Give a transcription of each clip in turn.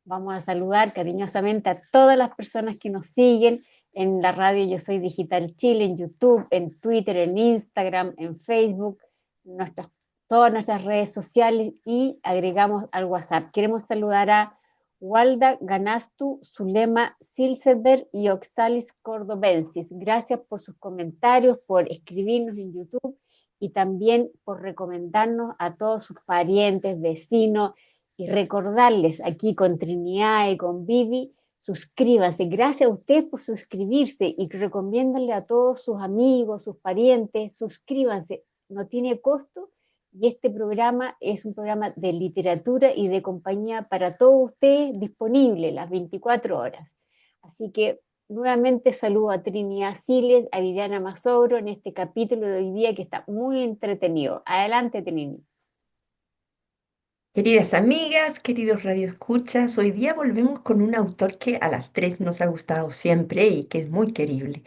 Vamos a saludar cariñosamente a todas las personas que nos siguen en la radio Yo Soy Digital Chile, en YouTube, en Twitter, en Instagram, en Facebook, nuestras, todas nuestras redes sociales y agregamos al WhatsApp. Queremos saludar a Walda Ganastu, Zulema Silseberg y Oxalis Cordobensis. Gracias por sus comentarios, por escribirnos en YouTube y también por recomendarnos a todos sus parientes, vecinos, y recordarles aquí con Trinidad y con Vivi, suscríbanse. Gracias a ustedes por suscribirse y recomiéndenle a todos sus amigos, sus parientes, suscríbanse. No tiene costo y este programa es un programa de literatura y de compañía para todos ustedes, disponible las 24 horas. Así que nuevamente saludo a Trinidad Siles, a Viviana Mazobro en este capítulo de hoy día que está muy entretenido. Adelante, Trinidad. Queridas amigas, queridos radioescuchas, hoy día volvemos con un autor que a las tres nos ha gustado siempre y que es muy querible.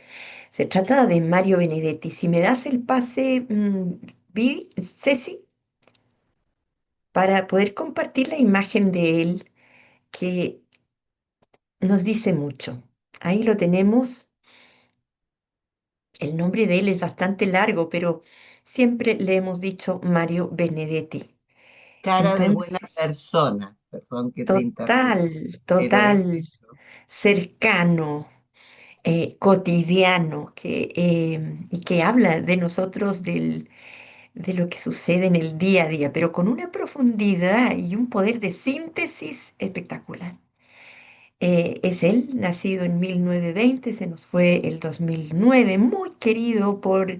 Se trata de Mario Benedetti. Si me das el pase, Ceci, para poder compartir la imagen de él, que nos dice mucho. Ahí lo tenemos. El nombre de él es bastante largo, pero siempre le hemos dicho Mario Benedetti. Cara de buena Entonces, persona, perdón que te interrumpa, total, pero es total, eso. cercano, cotidiano, y que habla de nosotros, de lo que sucede en el día a día, pero con una profundidad y un poder de síntesis espectacular. Es él, nacido en 1920, se nos fue el 2009, muy querido por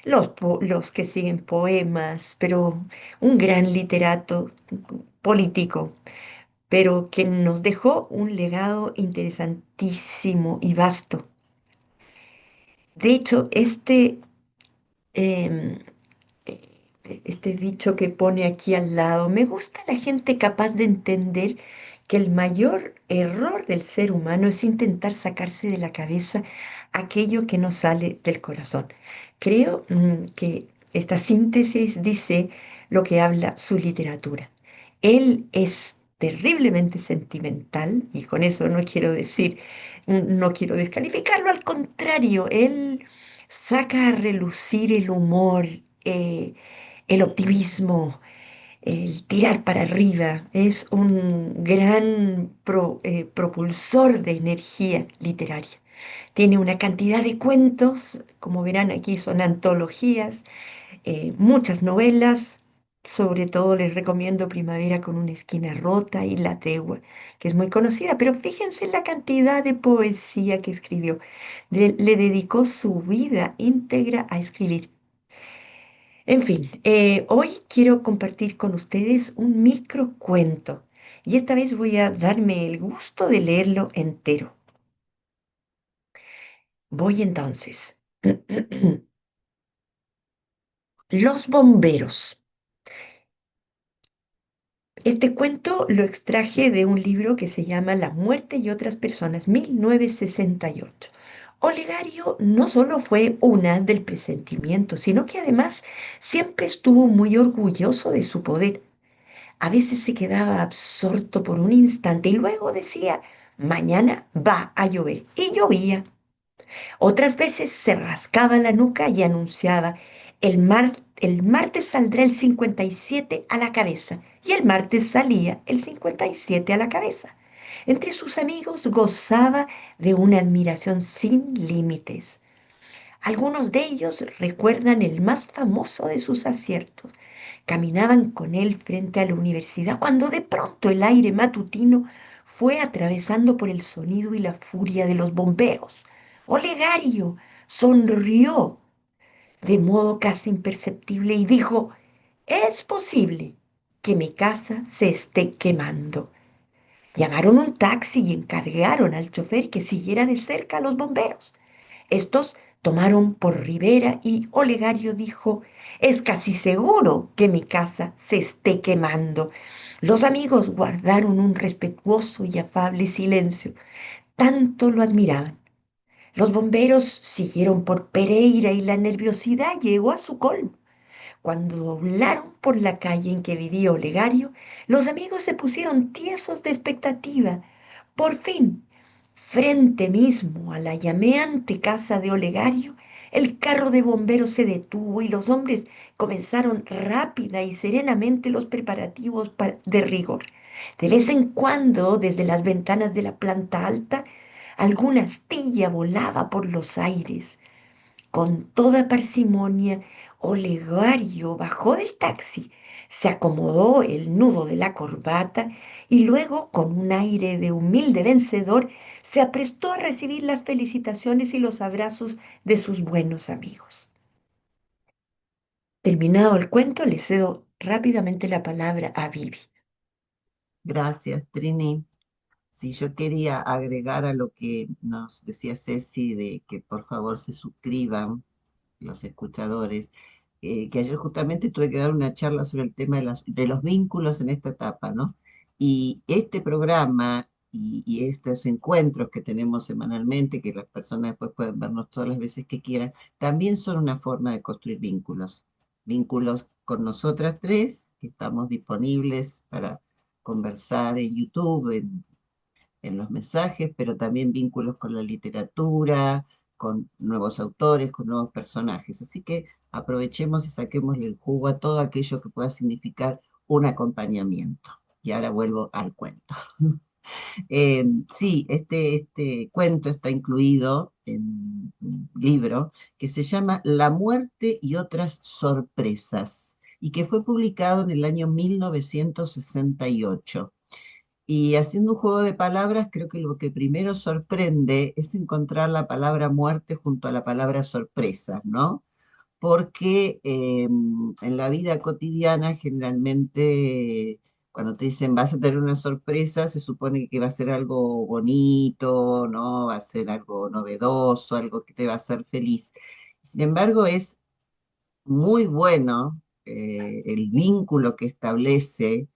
los que siguen poemas, pero un gran literato político, pero que nos dejó un legado interesantísimo y vasto. De hecho, em, eh, este dicho que pone aquí al lado, me gusta la gente capaz de entender que el mayor error del ser humano es intentar sacarse de la cabeza aquello que no sale del corazón. Creo que esta síntesis dice lo que habla su literatura. Él es terriblemente sentimental y con eso no quiero decir, no quiero descalificarlo, al contrario, él saca a relucir el humor, el optimismo, el tirar para arriba. Es un gran propulsor de energía literaria. Tiene una cantidad de cuentos, como verán aquí son antologías, muchas novelas. Sobre todo les recomiendo Primavera con una esquina rota y La Tregua, que es muy conocida, pero fíjense en la cantidad de poesía que escribió. Le dedicó su vida íntegra a escribir. En fin, hoy quiero compartir con ustedes un microcuento y esta vez voy a darme el gusto de leerlo entero. Voy entonces. Los bomberos. Este cuento lo extraje de un libro que se llama La muerte y otras personas, 1968. Olegario no solo fue un as del presentimiento, sino que además siempre estuvo muy orgulloso de su poder. A veces se quedaba absorto por un instante y luego decía, mañana va a llover. Y llovía. Otras veces se rascaba la nuca y anunciaba, el martes saldrá el 57 a la cabeza. Y el martes salía el 57 a la cabeza. Entre sus amigos gozaba de una admiración sin límites. Algunos de ellos recuerdan el más famoso de sus aciertos. Caminaban con él frente a la universidad cuando de pronto el aire matutino fue atravesando por el sonido y la furia de los bomberos. Olegario sonrió de modo casi imperceptible y dijo, es posible que mi casa se esté quemando. Llamaron un taxi y encargaron al chofer que siguiera de cerca a los bomberos. Estos tomaron por ribera y Olegario dijo, es casi seguro que mi casa se esté quemando. Los amigos guardaron un respetuoso y afable silencio, tanto lo admiraban. Los bomberos siguieron por Pereira y la nerviosidad llegó a su colmo. Cuando doblaron por la calle en que vivía Olegario, los amigos se pusieron tiesos de expectativa. Por fin, frente mismo a la llameante casa de Olegario, el carro de bomberos se detuvo y los hombres comenzaron rápida y serenamente los preparativos de rigor. De vez en cuando, desde las ventanas de la planta alta, alguna astilla volaba por los aires. Con toda parsimonia, Olegario bajó del taxi, se acomodó el nudo de la corbata y luego, con un aire de humilde vencedor, se aprestó a recibir las felicitaciones y los abrazos de sus buenos amigos. Terminado el cuento, le cedo rápidamente la palabra a Vivi. Gracias, Trini. Si yo quería agregar a lo que nos decía Ceci de que por favor se suscriban los escuchadores, que ayer justamente tuve que dar una charla sobre el tema de los vínculos en esta etapa, ¿no? Y este programa y estos encuentros que tenemos semanalmente, que las personas después pueden vernos todas las veces que quieran, también son una forma de construir vínculos. Vínculos con nosotras tres, que estamos disponibles para conversar en YouTube, en los mensajes, pero también vínculos con la literatura, con nuevos autores, con nuevos personajes. Así que aprovechemos y saquémosle el jugo a todo aquello que pueda significar un acompañamiento. Y ahora vuelvo al cuento. Sí, este cuento está incluido en un libro que se llama La muerte y otras sorpresas y que fue publicado en el año 1968. Y haciendo un juego de palabras, creo que lo que primero sorprende es encontrar la palabra muerte junto a la palabra sorpresa, ¿no? Porque en la vida cotidiana generalmente cuando te dicen vas a tener una sorpresa, se supone que va a ser algo bonito, ¿no? Va a ser algo novedoso, algo que te va a hacer feliz. Sin embargo, es muy bueno el vínculo que establece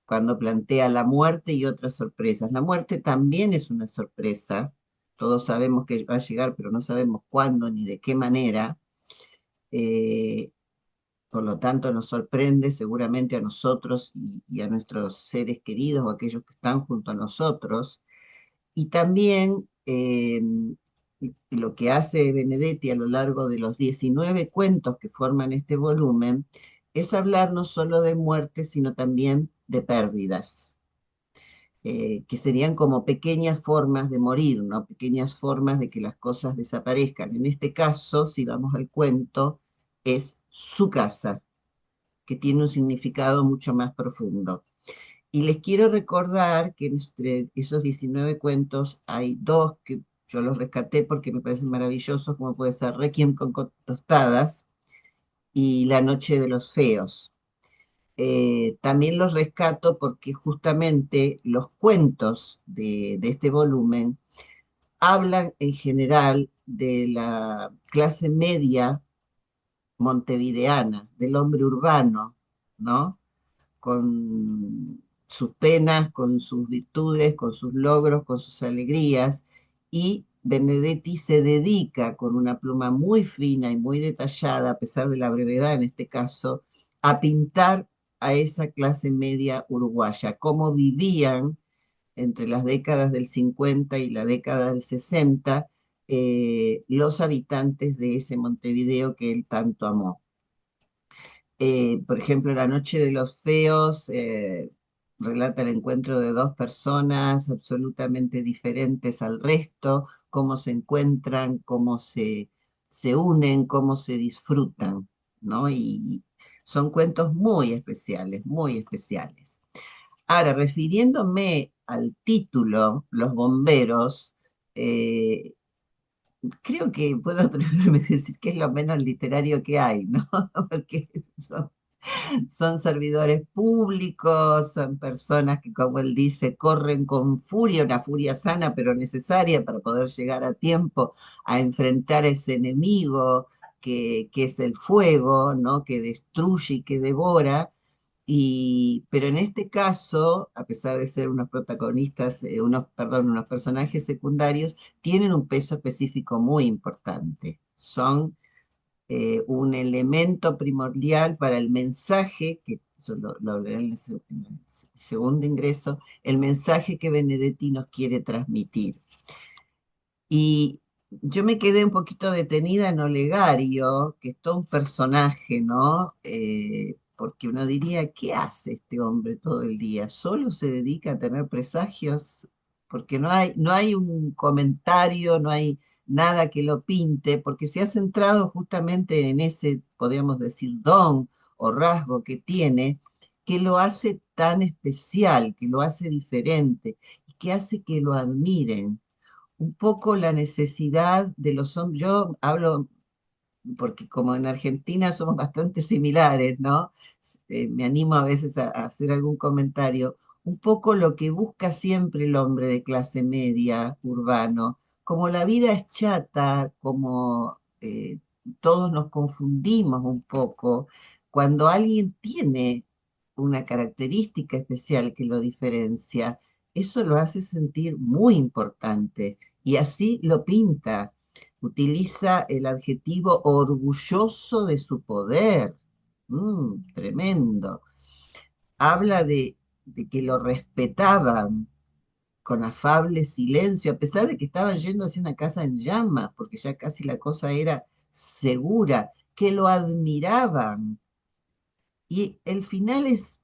cuando plantea la muerte y otras sorpresas. La muerte también es una sorpresa. Todos sabemos que va a llegar, pero no sabemos cuándo ni de qué manera. Eh, por lo tanto, nos sorprende seguramente a nosotros y a nuestros seres queridos o aquellos que están junto a nosotros. Y también y lo que hace Benedetti a lo largo de los 19 cuentos que forman este volumen es hablar no solo de muerte, sino también de pérdidas, que serían como pequeñas formas de morir, ¿no? Pequeñas formas de que las cosas desaparezcan. En este caso, si vamos al cuento, es su casa, que tiene un significado mucho más profundo. Y les quiero recordar que entre esos 19 cuentos hay dos que yo los rescaté porque me parecen maravillosos, como puede ser Requiem con tostadas y La noche de los feos. También los rescato porque justamente los cuentos de este volumen hablan en general de la clase media montevideana, del hombre urbano, ¿no? Con sus penas, con sus virtudes, con sus logros, con sus alegrías, y Benedetti se dedica con una pluma muy fina y muy detallada, a pesar de la brevedad en este caso, a pintar a esa clase media uruguaya, cómo vivían entre las décadas del 50 y la década del 60 los habitantes de ese Montevideo que él tanto amó. Por ejemplo, La noche de los feos relata el encuentro de dos personas absolutamente diferentes al resto, cómo se encuentran, cómo se unen, cómo se disfrutan, ¿no? Y son cuentos muy especiales, muy especiales. Ahora, refiriéndome al título, Los bomberos, eh, creo que puedo atreverme a decir que es lo menos literario que hay, ¿no? Porque son servidores públicos, son personas que, como él dice, corren con furia, una furia sana pero necesaria para poder llegar a tiempo a enfrentar a ese enemigo que es el fuego, ¿no? Que destruye y que devora. Pero en este caso, a pesar de ser unos protagonistas, perdón, unos personajes secundarios, tienen un peso específico muy importante. Son un elemento primordial para el mensaje, que eso lo hablaré en el segundo ingreso, el mensaje que Benedetti nos quiere transmitir. Y yo me quedé un poquito detenida en Olegario, que es todo un personaje, ¿no? Porque uno diría, ¿qué hace este hombre todo el día? ¿Solo se dedica a tener presagios? Porque no hay un comentario, no hay nada que lo pinte, porque se ha centrado justamente en ese, podríamos decir, don o rasgo que tiene, que lo hace tan especial, que lo hace diferente y que hace que lo admiren un poco la necesidad de los hombres. Yo hablo porque como en Argentina somos bastante similares, ¿no? Me animo a veces a hacer algún comentario. Un poco lo que busca siempre el hombre de clase media, urbano, como la vida es chata, como todos nos confundimos un poco, cuando alguien tiene una característica especial que lo diferencia, eso lo hace sentir muy importante y así lo pinta. Utiliza el adjetivo orgulloso de su poder. Tremendo. Habla de que lo respetaban con afable silencio, a pesar de que estaban yendo hacia una casa en llamas, porque ya casi la cosa era segura, que lo admiraban. Y el final es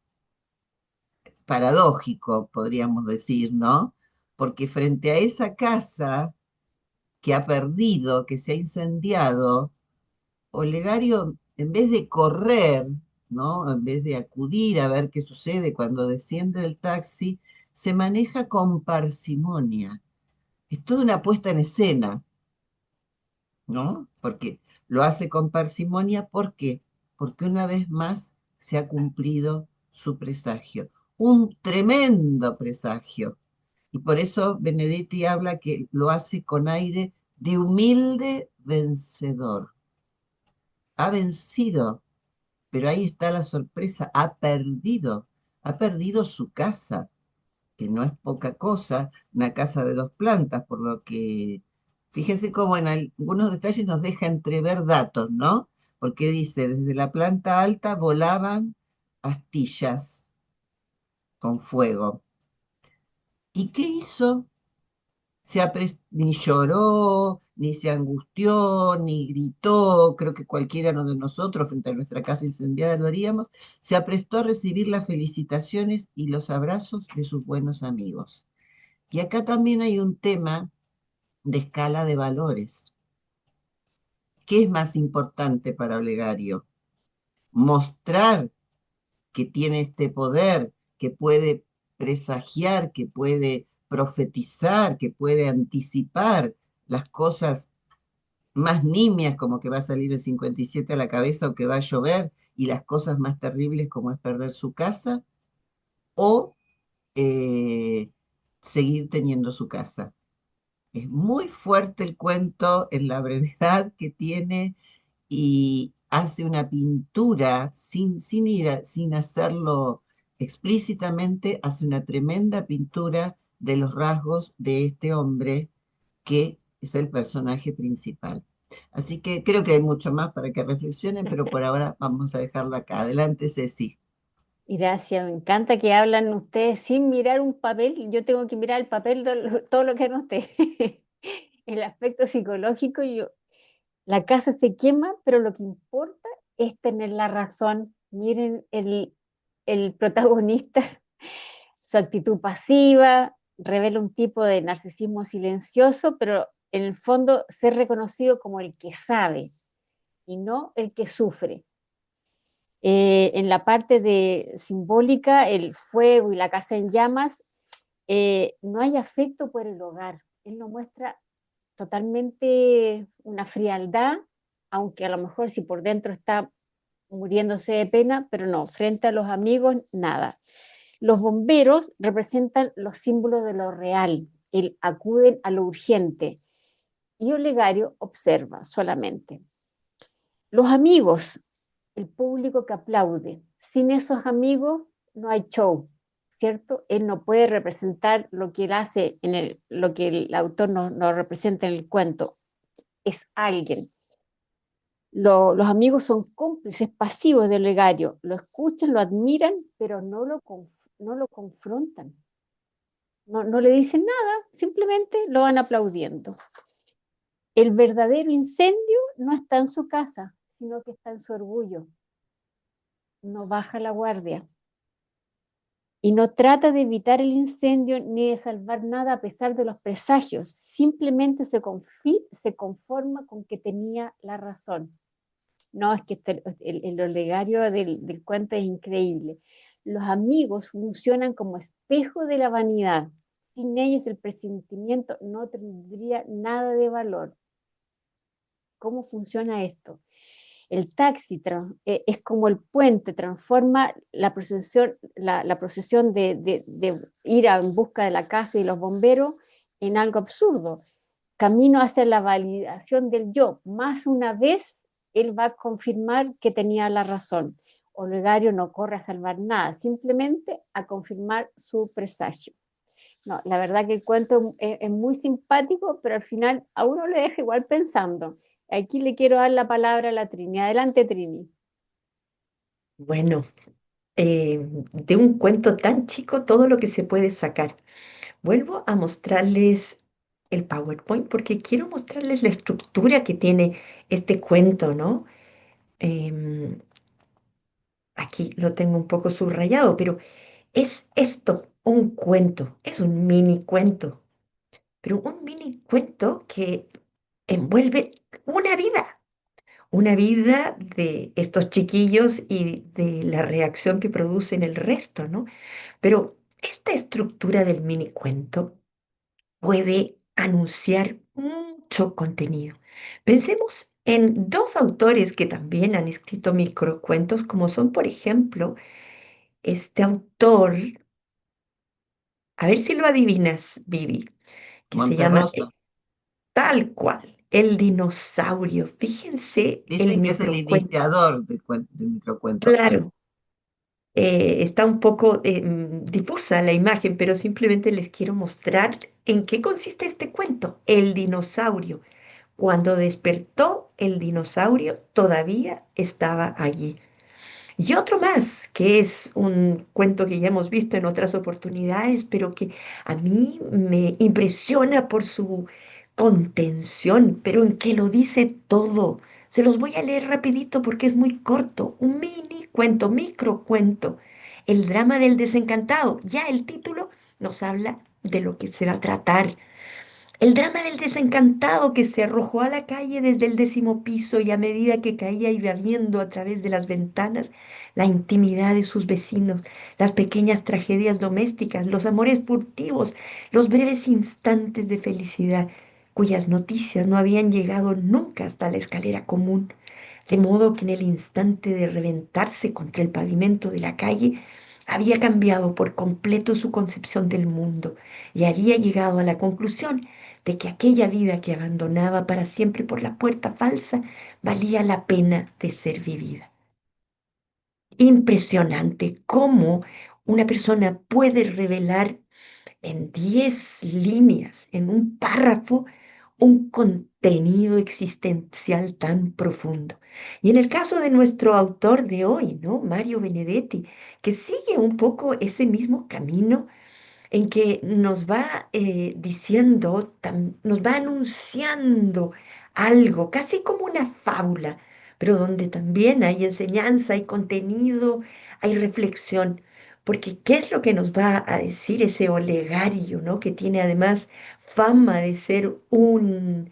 paradójico, podríamos decir, ¿no? Porque frente a esa casa que ha perdido, que se ha incendiado, Olegario, en vez de correr, ¿no? En vez de acudir a ver qué sucede cuando desciende del taxi, se maneja con parsimonia. Es toda una puesta en escena, ¿no? Porque lo hace con parsimonia, ¿por qué? Porque una vez más se ha cumplido su presagio, un tremendo presagio. Y por eso Benedetti habla que lo hace con aire de humilde vencedor. Ha vencido. Pero ahí está la sorpresa, ha perdido su casa, que no es poca cosa, una casa de 2 plantas, por lo que, fíjense cómo en algunos detalles nos deja entrever datos, ¿no? Porque dice, desde la planta alta volaban astillas con fuego. ¿Y qué hizo? Ni lloró, ni se angustió, ni gritó, creo que cualquiera de nosotros frente a nuestra casa incendiada lo haríamos, se aprestó a recibir las felicitaciones y los abrazos de sus buenos amigos. Y acá también hay un tema de escala de valores. ¿Qué es más importante para Olegario? Mostrar que tiene este poder, que puede presagiar, que puede profetizar, que puede anticipar las cosas más nimias como que va a salir el 57 a la cabeza o que va a llover y las cosas más terribles como es perder su casa o eh, seguir teniendo su casa. Es muy fuerte el cuento en la brevedad que tiene y hace una pintura sin hacerlo explícitamente, hace una tremenda pintura de los rasgos de este hombre que es el personaje principal. Así que creo que hay mucho más para que reflexionen, pero por ahora vamos a dejarlo acá. Adelante, Ceci. Gracias, me encanta que hablan ustedes sin mirar un papel. Yo tengo que mirar el papel de todo lo que anoté. El aspecto psicológico, la casa se quema, pero lo que importa es tener la razón. Miren el protagonista, su actitud pasiva, revela un tipo de narcisismo silencioso, pero en el fondo ser reconocido como el que sabe y no el que sufre. En la parte de simbólica, el fuego y la casa en llamas, no hay afecto por el hogar. Él nos muestra totalmente una frialdad, aunque a lo mejor si por dentro está muriéndose de pena, pero no, frente a los amigos, nada. Los bomberos representan los símbolos de lo real, acuden a lo urgente, y Olegario observa solamente. Los amigos, el público que aplaude. Sin esos amigos no hay show, ¿cierto? Él no puede representar lo que él hace, lo que el autor no representa en el cuento. Es alguien. Los amigos son cómplices pasivos del olegario, lo escuchan, lo admiran, pero no lo confrontan, no le dicen nada, simplemente lo van aplaudiendo. El verdadero incendio no está en su casa, sino que está en su orgullo. No baja la guardia y no trata de evitar el incendio ni de salvar nada a pesar de los presagios. Simplemente se conforma con que tenía la razón. No, es que el olegario del cuento es increíble. Los amigos funcionan como espejo de la vanidad. Sin ellos el presentimiento no tendría nada de valor. ¿Cómo funciona esto? El taxi es como el puente, transforma la procesión de ir en busca de la casa y los bomberos en algo absurdo. Camino hacia la validación del yo. Más una vez, él va a confirmar que tenía la razón. Olegario no corre a salvar nada, simplemente a confirmar su presagio. No, la verdad que el cuento es muy simpático, pero al final a uno le deja igual pensando. Aquí le quiero dar la palabra a la Trini. Adelante, Trini. Bueno, de un cuento tan chico todo lo que se puede sacar. Vuelvo a mostrarles el PowerPoint porque quiero mostrarles la estructura que tiene este cuento, ¿no? Em, Aquí lo tengo un poco subrayado, pero es esto, un cuento, es un mini cuento, pero un mini cuento que envuelve una vida de estos chiquillos y de la reacción que producen el resto, ¿no? Pero esta estructura del mini cuento puede anunciar mucho contenido. Pensemos en dos autores que también han escrito microcuentos, como son, por ejemplo, este autor, a ver si lo adivinas, Vivi, que se llama Monterroso. tal cual, El dinosaurio. Fíjense el Dicen que es el microcuento. iniciador del microcuento. Claro, está un poco difusa la imagen, pero simplemente les quiero mostrar en qué consiste este cuento. El dinosaurio. Cuando despertó, el dinosaurio todavía estaba allí. Y otro más, que es un cuento que ya hemos visto en otras oportunidades, pero que a mí me impresiona por su contención, pero en que lo dice todo. Se los voy a leer rapidito porque es muy corto. Un mini cuento, micro cuento. El drama del desencantado. Ya el título nos habla de lo que se va a tratar. El drama del desencantado que se arrojó a la calle desde el 10.º piso y a medida que caía iba viendo a través de las ventanas la intimidad de sus vecinos, las pequeñas tragedias domésticas, los amores furtivos, los breves instantes de felicidad, cuyas noticias no habían llegado nunca hasta la escalera común, de modo que en el instante de reventarse contra el pavimento de la calle, había cambiado por completo su concepción del mundo y había llegado a la conclusión de que aquella vida que abandonaba para siempre por la puerta falsa valía la pena de ser vivida. Impresionante cómo una persona puede revelar en 10 líneas, en un párrafo, un contenido existencial tan profundo. Y en el caso de nuestro autor de hoy, ¿no? Mario Benedetti, que sigue un poco ese mismo camino en que nos va diciendo, nos va anunciando algo, casi como una fábula, pero donde también hay enseñanza, hay contenido, hay reflexión. Porque ¿qué es lo que nos va a decir ese olegario, ¿no? Que tiene además fama de ser un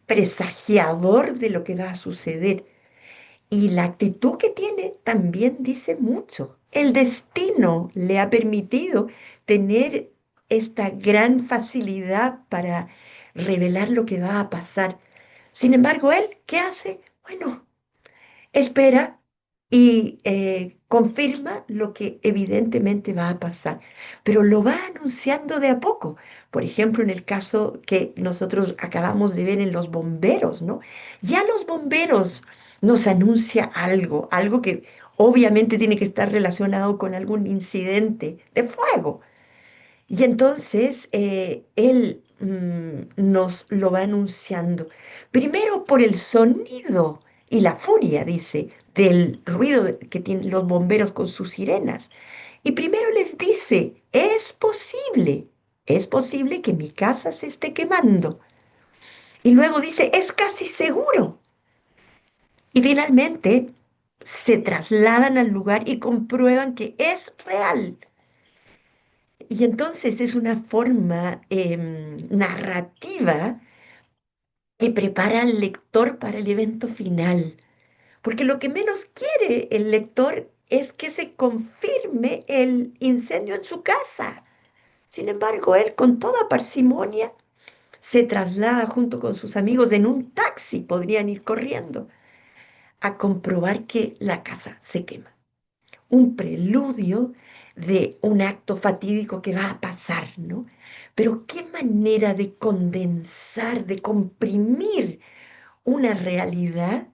presagiador de lo que va a suceder. Y la actitud que tiene también dice mucho. El destino le ha permitido tener esta gran facilidad para revelar lo que va a pasar. Sin embargo, él, ¿qué hace? Bueno, espera y confirma lo que evidentemente va a pasar, pero lo va anunciando de a poco. Por ejemplo, en el caso que nosotros acabamos de ver en los bomberos, ¿no? Ya los bomberos nos anuncia algo, algo que obviamente tiene que estar relacionado con algún incidente de fuego. Y entonces él nos lo va anunciando. Primero por el sonido y la furia, dice, del ruido que tienen los bomberos con sus sirenas. Y primero les dice, es posible que mi casa se esté quemando. Y luego dice, es casi seguro. Y finalmente se trasladan al lugar y comprueban que es real. Y entonces es una forma narrativa que prepara al lector para el evento final. Porque lo que menos quiere el lector es que se confirme el incendio en su casa. Sin embargo, él con toda parsimonia se traslada junto con sus amigos en un taxi, podrían ir corriendo, a comprobar que la casa se quema. Un preludio de un acto fatídico que va a pasar, ¿no? Pero qué manera de condensar, de comprimir una realidad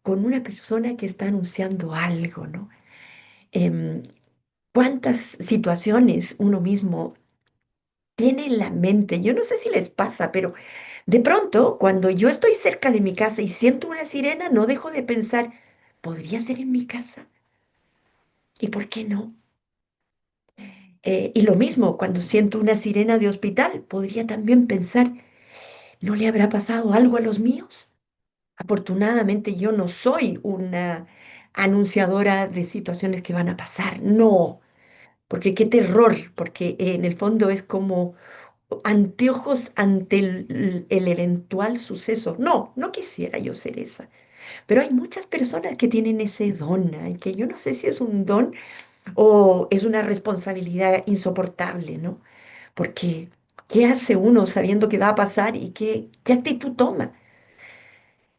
con una persona que está anunciando algo, ¿no? Em, ¿Cuántas situaciones uno mismo tiene en la mente? Yo no sé si les pasa, pero de pronto, cuando yo estoy cerca de mi casa y siento una sirena, no dejo de pensar, ¿podría ser en mi casa? ¿Y por qué no? Y lo mismo, cuando siento una sirena de hospital, podría también pensar, ¿no le habrá pasado algo a los míos? Afortunadamente yo no soy una anunciadora de situaciones que van a pasar, no, porque qué terror, porque en el fondo es como anteojos ante el eventual suceso. No, no quisiera yo ser esa, pero hay muchas personas que tienen ese don, ¿eh? Que yo no sé si es un don o es una responsabilidad insoportable, ¿no? Porque, ¿qué hace uno sabiendo que va a pasar y qué actitud toma?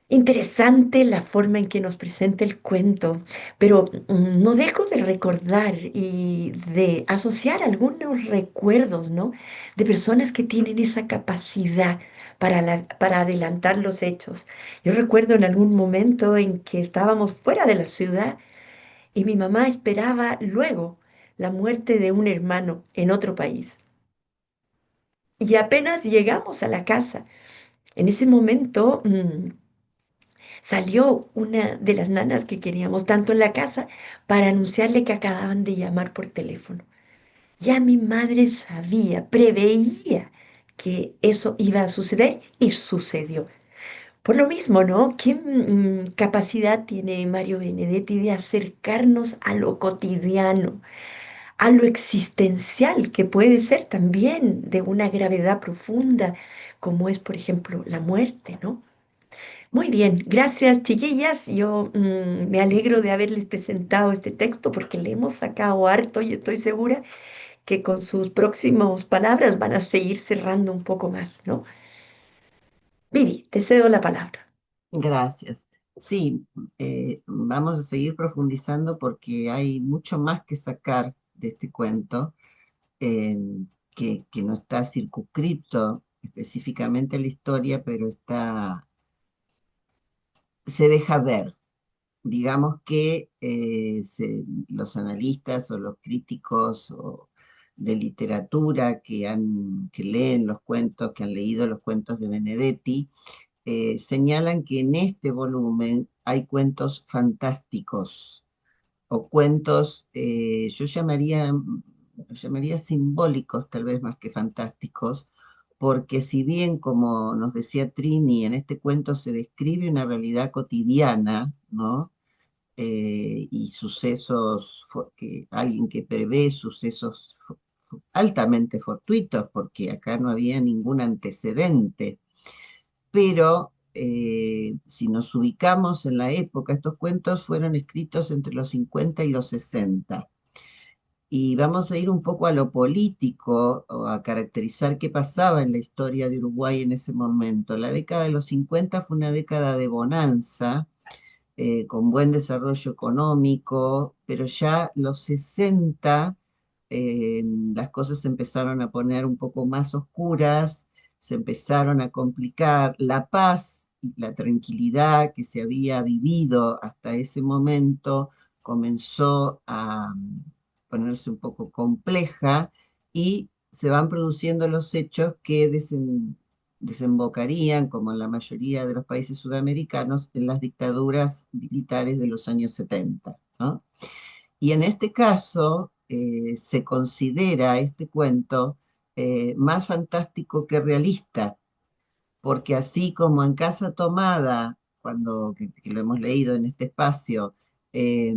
Interesante la forma en que nos presenta el cuento, pero no dejo de recordar y de asociar algunos recuerdos, ¿no? De personas que tienen esa capacidad para adelantar los hechos. Yo recuerdo en algún momento en que estábamos fuera de la ciudad y mi mamá esperaba luego la muerte de un hermano en otro país. Y apenas llegamos a la casa, en ese momento salió una de las nanas que queríamos tanto en la casa para anunciarle que acababan de llamar por teléfono. Ya mi madre sabía, preveía que eso iba a suceder y sucedió. Por lo mismo, ¿no? ¿Qué capacidad tiene Mario Benedetti de acercarnos a lo cotidiano, a lo existencial, que puede ser también de una gravedad profunda, como es, por ejemplo, la muerte, ¿no? Muy bien, gracias chiquillas. Yo me alegro de haberles presentado este texto porque le hemos sacado harto y estoy segura que con sus próximas palabras van a seguir cerrando un poco más, ¿no? Vivi, te cedo la palabra. Gracias. Sí, vamos a seguir profundizando porque hay mucho más que sacar de este cuento, eh, que no está circunscrito específicamente a la historia, pero se deja ver. Digamos que los analistas o los críticos de literatura que leen los cuentos, que han leído los cuentos de Benedetti, señalan que en este volumen hay cuentos fantásticos o cuentos, los llamaría simbólicos tal vez más que fantásticos, porque si bien, como nos decía Trini, en este cuento se describe una realidad cotidiana, ¿no? Y sucesos, que alguien que prevé sucesos altamente fortuitos, porque acá no había ningún antecedente, pero si nos ubicamos en la época, estos cuentos fueron escritos entre los 50 y los 60. Y vamos a ir un poco a lo político, o a caracterizar qué pasaba en la historia de Uruguay en ese momento. La década de los 50 fue una década de bonanza, con buen desarrollo económico, pero ya los 60 las cosas se empezaron a poner un poco más oscuras, se empezaron a complicar. La paz y la tranquilidad que se había vivido hasta ese momento comenzó a ponerse un poco compleja y se van produciendo los hechos que desembocarían, como en la mayoría de los países sudamericanos, en las dictaduras militares de los años 70, ¿no? Y en este caso se considera este cuento más fantástico que realista, porque así como en Casa Tomada, que lo hemos leído en este espacio, eh,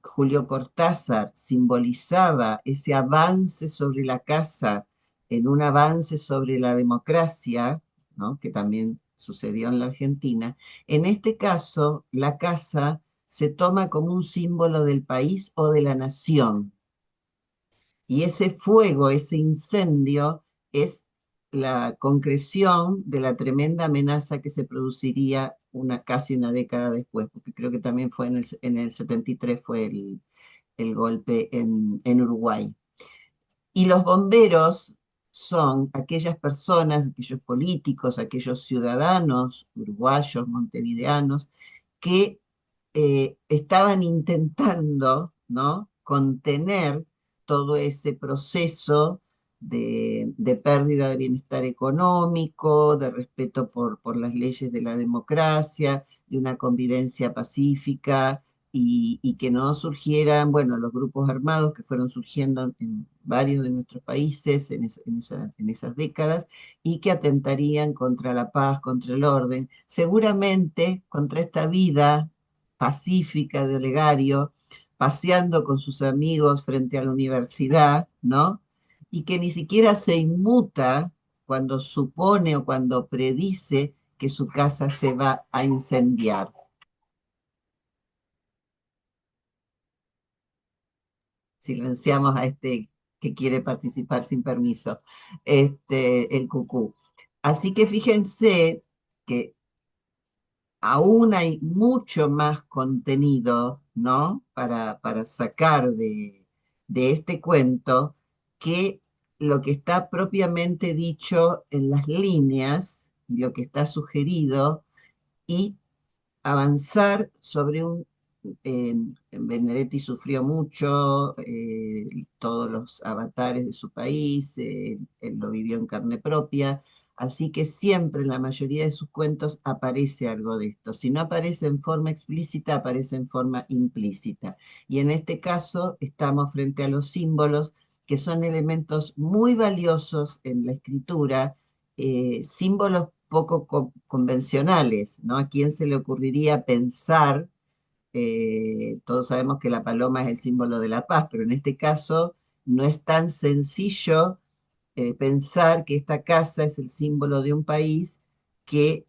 Julio Cortázar simbolizaba ese avance sobre la casa en un avance sobre la democracia, ¿no? Que también sucedió en la Argentina, en este caso la casa se toma como un símbolo del país o de la nación. Y ese fuego, ese incendio, es la concreción de la tremenda amenaza que se produciría casi una década después, porque creo que también fue en el 73 fue el golpe en Uruguay. Y los bomberos son aquellas personas, aquellos políticos, aquellos ciudadanos uruguayos, montevideanos, que estaban intentando, ¿no?, contener todo ese proceso de pérdida de bienestar económico, de respeto por las leyes de la democracia, de una convivencia pacífica y que no surgieran, bueno, los grupos armados que fueron surgiendo en varios de nuestros países en esas décadas y que atentarían contra la paz, contra el orden, seguramente contra esta vida pacífica de Olegario, paseando con sus amigos frente a la universidad, ¿no? Y que ni siquiera se inmuta cuando supone o cuando predice que su casa se va a incendiar. Silenciamos a este que quiere participar sin permiso, el cucú. Así que fíjense que aún hay mucho más contenido, ¿no? Para sacar de este cuento que lo que está propiamente dicho en las líneas y lo que está sugerido y avanzar sobre eh, Benedetti sufrió mucho, todos los avatares de su país, él lo vivió en carne propia, así que siempre en la mayoría de sus cuentos aparece algo de esto. Si no aparece en forma explícita, aparece en forma implícita. Y en este caso estamos frente a los símbolos, que son elementos muy valiosos en la escritura, símbolos poco convencionales, ¿no? ¿A quién se le ocurriría pensar? Todos sabemos que la paloma es el símbolo de la paz, pero en este caso no es tan sencillo pensar que esta casa es el símbolo de un país que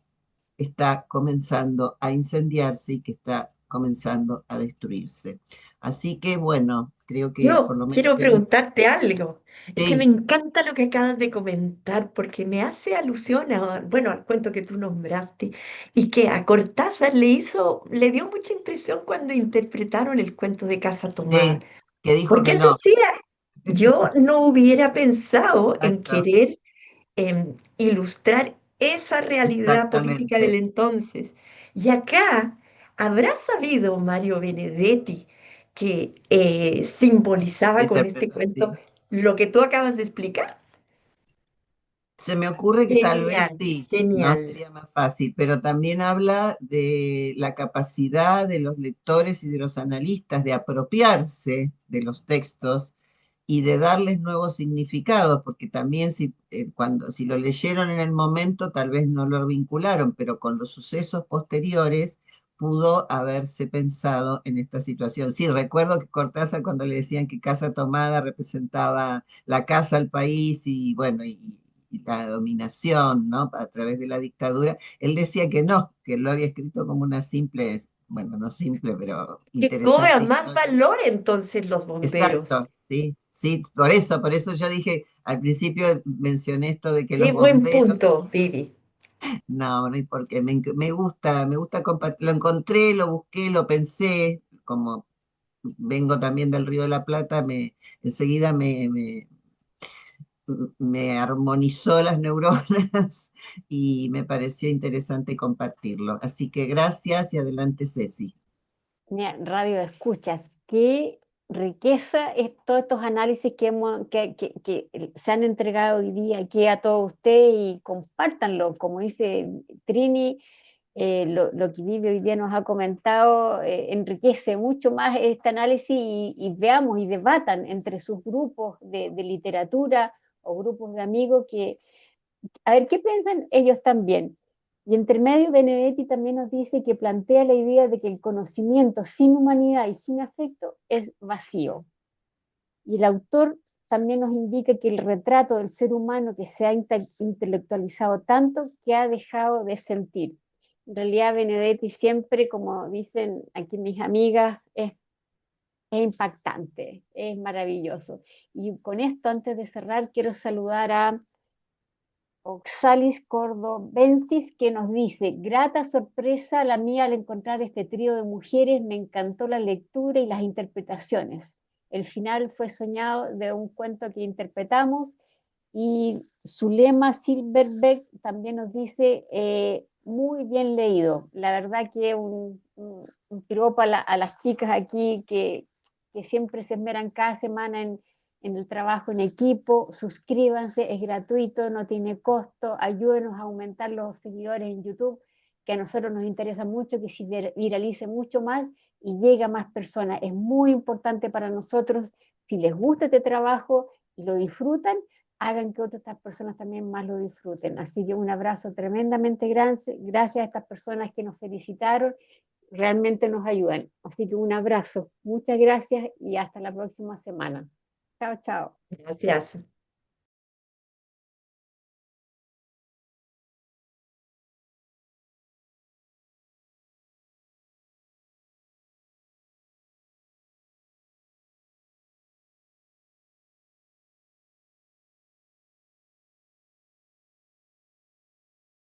está comenzando a incendiarse y que está comenzando a destruirse. Así que bueno, creo que por Yo lo menos quiero tenemos... preguntarte algo. Es que me Sí, encanta lo que acabas de comentar porque me hace alusión a, bueno, al cuento que tú nombraste y que a Cortázar le dio mucha impresión cuando interpretaron el cuento de Casa Tomada. sí, que dijo Porque que él no. decía, yo no hubiera pensado en Exacto, querer ilustrar esa realidad política del exactamente. entonces. Y acá habrá sabido Mario Benedetti que La simbolizaba con este interpretación, cuento sí. lo que tú acabas de explicar. Se me ocurre que tal vez Genial, sí, no genial. sería más fácil, pero también habla de la capacidad de los lectores y de los analistas de apropiarse de los textos y de darles nuevos significados, porque también si lo leyeron en el momento tal vez no lo vincularon, pero con los sucesos posteriores pudo haberse pensado en esta situación. Sí, recuerdo que Cortázar cuando le decían que Casa Tomada representaba la casa al país y bueno, y la dominación, ¿no? A través de la dictadura, él decía que no, que lo había escrito como una simple, bueno, no simple, pero Que cobran interesante más historia. valor entonces los bomberos. Exacto, sí, sí, por eso yo dije, al principio mencioné esto de que Qué los buen bomberos, punto, Vivi. no, no hay por qué, me gusta compartir, lo encontré, lo busqué, lo pensé, como vengo también del Río de la Plata, enseguida me armonizó las neuronas y me pareció interesante compartirlo. Así que gracias y adelante, Ceci. Mira, radio escuchas, qué riqueza es todos estos análisis que se han entregado hoy día aquí a todos ustedes y compártanlo, como dice Trini. Lo que Vivi hoy día nos ha comentado enriquece mucho más este análisis y veamos y debatan entre sus grupos de literatura o grupos de amigos a ver qué piensan ellos también. Y entre medio, Benedetti también nos dice que plantea la idea de que el conocimiento sin humanidad y sin afecto es vacío. Y el autor también nos indica que el retrato del ser humano que se ha intelectualizado tanto que ha dejado de sentir. En realidad, Benedetti siempre, como dicen aquí mis amigas, es impactante, es maravilloso. Y con esto, antes de cerrar, quiero saludar a Oxalis Cordobensis, que nos dice: grata sorpresa la mía al encontrar este trío de mujeres, me encantó la lectura y las interpretaciones. El final fue soñado de un cuento que interpretamos. Y Zulema Silverbeck también nos dice, muy bien leído. La verdad que un piropo a las chicas aquí que siempre se esmeran cada semana en el trabajo en equipo. Suscríbanse, es gratuito, no tiene costo. Ayúdenos a aumentar los seguidores en YouTube, que a nosotros nos interesa mucho que se viralice mucho más y llegue a más personas. Es muy importante para nosotros. Si les gusta este trabajo y lo disfrutan, hagan que otras personas también más lo disfruten. Así que un abrazo tremendamente grande, gracias a estas personas que nos felicitaron, realmente nos ayudan. Así que un abrazo, muchas gracias y hasta la próxima semana. Chao, chao. Gracias.